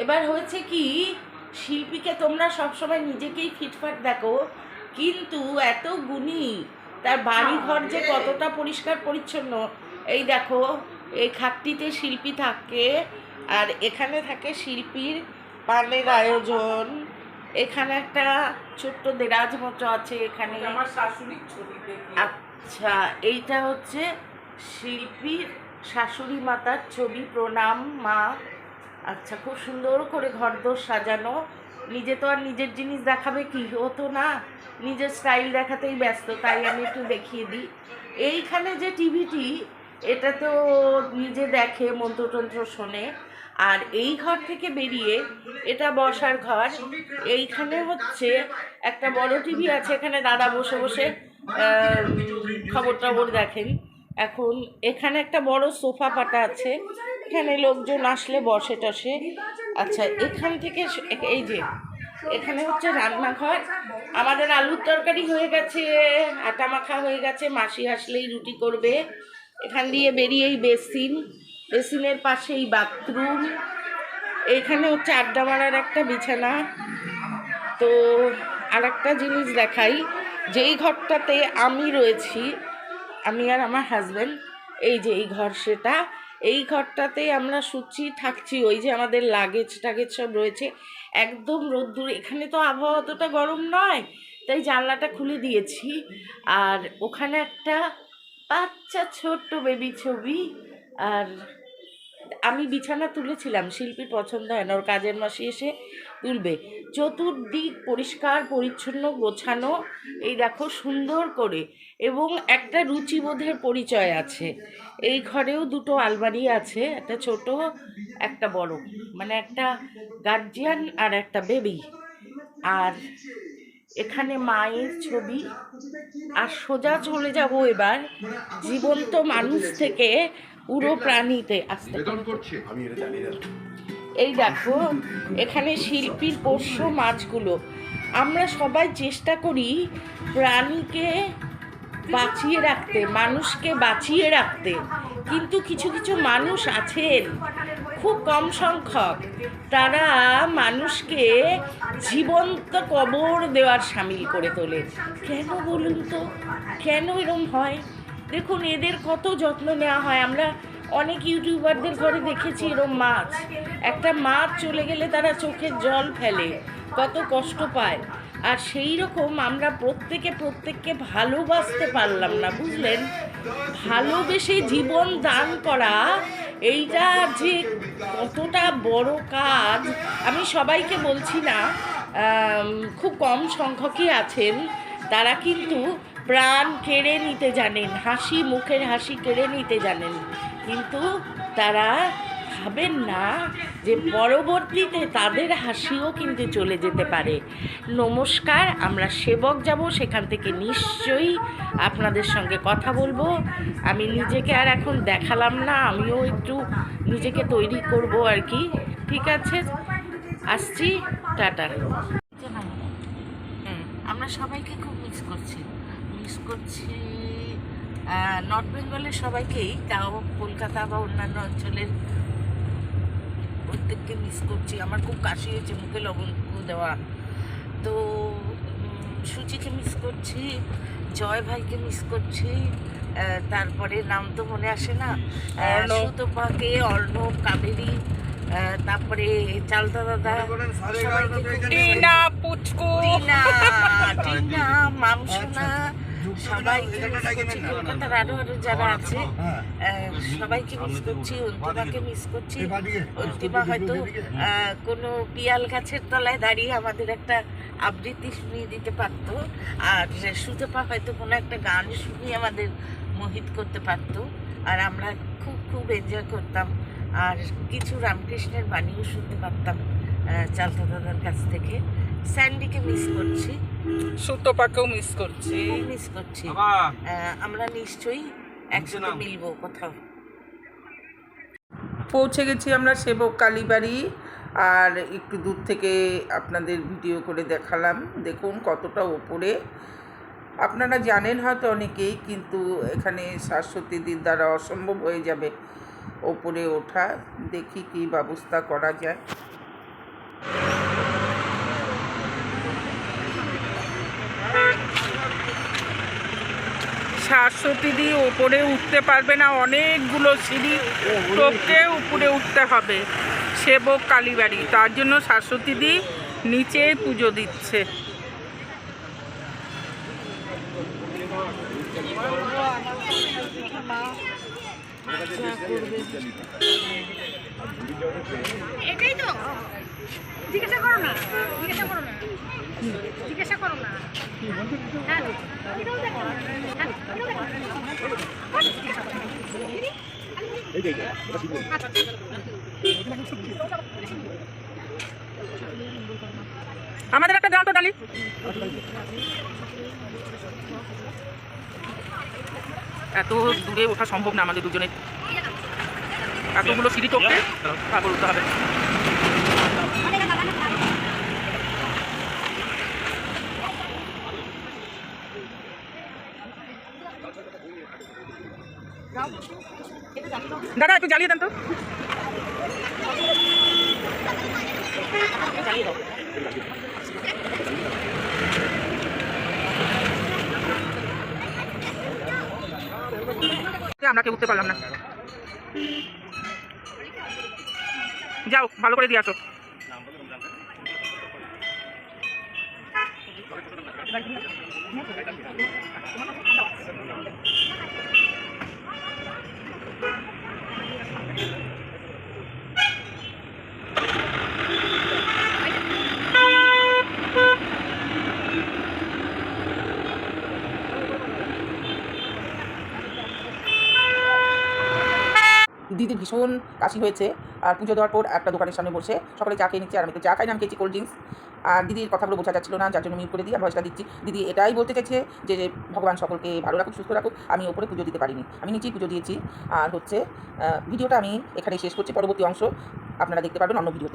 এবার হয়েছে কি, শিল্পীকে তোমরা সবসময় নিজেকেই ফিটফাট দেখো, কিন্তু এত গুণী, তার বাড়ি ঘর যে কতটা পরিষ্কার পরিচ্ছন্ন। এই দেখো, এই খাটটিতে শিল্পী থাকে, আর এখানে থাকে শিল্পীর পানের আয়োজন। এখানে একটা ছোট্ট দেরাজ মতো আছে, এখানে আমার শাশুড়ির ছবি দেখি। আচ্ছা, এইটা হচ্ছে শিল্পীর শাশুড়ি মাতার ছবি, প্রণাম মা। আচ্ছা, খুব সুন্দর করে ঘরদোর সাজানো। নিজে তো আর নিজের জিনিস দেখাবে কি, ও তো না, নিজের স্টাইল দেখাতেই ব্যস্ত, তাই আমি একটু দেখিয়ে দিই। এইখানে যে টিভিটি, এটা তো নিজে দেখে, মন্ত্রতন্ত্র শোনে। আর এই ঘর থেকে বেরিয়ে এটা বসার ঘর। এইখানে হচ্ছে একটা বড় টিভি আছে, এখানে দাদা বসে বসে খবর টবর দেখেন। এখন এখানে একটা বড় সোফা পাতা আছে, এখানে লোকজন আসলে বসে টসে। আচ্ছা, এখান থেকে এই যে এখানে হচ্ছে রান্নাঘর। আমাদের আলুর তরকারি হয়ে গেছে, আটা মাখা হয়ে গেছে, মাসি আসলেই রুটি করবে। এখান দিয়ে বেরিয়েই বেসিন, বেসিনের পাশেই বাথরুম। এখানে হচ্ছে আড্ডা মারার একটা বিছানা। তো আর একটা জিনিস দেখাই, যেই ঘরটাতে আমি রয়েছি, আমি আর আমার হাজব্যান্ড, এই যে এই ঘর সেটা, এই ঘরটাতেই আমরা শুচ্ছি থাকছি। ওই যে আমাদের লাগেজ টাগেজ সব রয়েছে, একদম রোদ্দুর। এখানে তো আবহাওয়া অতটা গরম নয়, তাই জানলাটা খুলে দিয়েছি। আর ওখানে একটা বাচ্চা ছোট্ট বেবি ছবি। আর আমি বিছানা তুলেছিলাম, শিল্পীর পছন্দ হয় না, ওর কাজের মাসি এসে তুলবে। চতুর্দিক পরিষ্কার পরিচ্ছন্ন গোছানো, এই দেখো সুন্দর করে, এবং একটা রুচিবোধের পরিচয় আছে। এই ঘরেও দুটো আলমারি আছে, একটা ছোট একটা বড়, মানে একটা গার্জিয়ান আর একটা বেবি। আর এখানে মায়ের ছবি। আর সোজা চলে যাব এবার জীবন্ত মানুষ থেকে পুরো প্রাণীতে। আসতে এই দেখো, এখানে শিল্পীর পোষ্য মাছগুলো। আমরা সবাই চেষ্টা করি প্রাণীকে বাঁচিয়ে রাখতে, মানুষকে বাঁচিয়ে রাখতে, কিন্তু কিছু কিছু মানুষ আছেন, খুব কম সংখ্যক, তারা মানুষকে জীবন্ত কবর দেওয়ার সামিল করে তোলে। কেন বলুন তো, কেন এরম হয়? দেখুন, এদের কত যত্ন নেওয়া হয়। আমরা অনেক ইউটিউবারদের ঘরে দেখেছি এরম মাছ, একটা মাছ চলে গেলে তারা চোখের জল ফেলে, কত কষ্ট পায়। আর সেই রকম আমরা প্রত্যেককে ভালোবাসতে পারলাম না, বুঝলেন? ভালোবেসে জীবন দান করা, এইটা যে কতটা বড় কাজ, আমি সবাইকে বলছি না, খুব কম সংখ্যকই আছেন, তারা কিন্তু প্রাণ কেড়ে নিতে জানেন, হাসি, মুখের হাসি কেড়ে নিতে জানেন, কিন্তু তারা ভাবেন না যে পরবর্তীতে তাদের হাসিও কিন্তু চলে যেতে পারে। নমস্কার, আমরা সেবক যাব, সেখান থেকে নিশ্চয়ই আপনাদের সঙ্গে কথা বলবো। আমি নিজেকে আর এখন দেখালাম না, আমিও একটু নিজেকে তৈরি করব আর কি। ঠিক আছে, আসছি, টাটা। আমরা সবাইকে খুব মিস করছি, নর্থ বেঙ্গলের সবাইকেই, তাও কলকাতা বা অন্যান্য অঞ্চলের প্রত্যেককে মিস করছি। আমার খুব কাশি হয়েছে, মুখে লবঙ্গ দেওয়া। তো সুচিকে মিস করছি, জয় ভাইকে মিস করছি, তারপরে নাম তো মনে আসে না, সুতপাকে, অর্ণব, কাবেরী, তারপরে চালতা দাদা, টিনা, পুচকু, টিনা, মামসোনা, সবাইকে মিস করছি। কলকাতার আরো যারা আছে সবাইকে মিস করছি। অন্তিমাকে মিস করছি। অন্তিমা হয়তো কোনো পিয়াল গাছের তলায় দাঁড়িয়ে আমাদের একটা আবৃত্তি শুনিয়ে দিতে পারতো, আর সুতপা হয়তো কোনো একটা গান শুনিয়ে আমাদের মোহিত করতে পারতো, আর আমরা খুব খুব এনজয় করতাম। আর কিছু রামকৃষ্ণের বাণীও শুনতে পারতাম চালতা দাদার কাছ থেকে। স্যান্ডিকে মিস করছি, সুতপাকেও মিস করছি। আমরা নিশ্চয়ই একসাথে মিলবো কোথাও। পৌঁছে গেছি আমরা সেবক কালীবাড়ি, আর একটু দূর থেকে আপনাদের ভিডিও করে দেখালাম। দেখুন কতটা ওপরে, আপনারা জানেন হয়তো অনেকেই, কিন্তু এখানে শাশ্বতীদের দ্বারা অসম্ভব হয়ে যাবে ওপরে ওঠা। দেখি কী ব্যবস্থা করা যায়। শাশ্বতী দি ওপরে উঠতে পারবে না, অনেকগুলো সিঁড়ি টপকে উপরে উঠতে হবে সেবক কালীবাড়ি। তার জন্য শাশ্বতী দি নিচেই পুজো দিচ্ছে। এটাই তো জিজ্ঞাসা করো না, জিজ্ঞাসা করো না, জিজ্ঞাসা করো না। হ্যাঁ, এটাও দেখো। হ্যাঁ, এটাও দেখো। আমাদের একটা দাও তো ডালি। এত দূরে ওঠা সম্ভব না আমাদের দুজনে, এতগুলো সিঁড়ি টপকে তারপর উঠতে হবে। দাদা একটু জ্বালিয়ে দেন তো। আমরা কেউ উঠতে পারলাম না। যাও ভালো করে দিয়ে আসো। দিদির ভীষণ কাশি হয়েছে, আর পুজো দেওয়ার পর একটা দোকানের সামনে বসে সকলে চা খেয়ে নিচ্ছে, আর আমি তো চা খাই না, আমি খেয়েছি কোল্ড ড্রিঙ্কস। আর দিদির কথাগুলো বোঝা যাচ্ছিল না, যার জন্য মিউট করে দিয়ে আমি ভয়েসটা দিচ্ছি। দিদি এটাই বলতে চাইছে যে ভগবান সকলকে ভালো রাখুক, সুস্থ রাখুক। আমি ওপরে পুজো দিতে পারিনি, আমি নিচেই পুজো দিয়েছি। আর হচ্ছে ভিডিওটা আমি এখানে শেষ করছি, পরবর্তী অংশ আপনারা দেখতে পারবেন অন্য ভিডিওতে।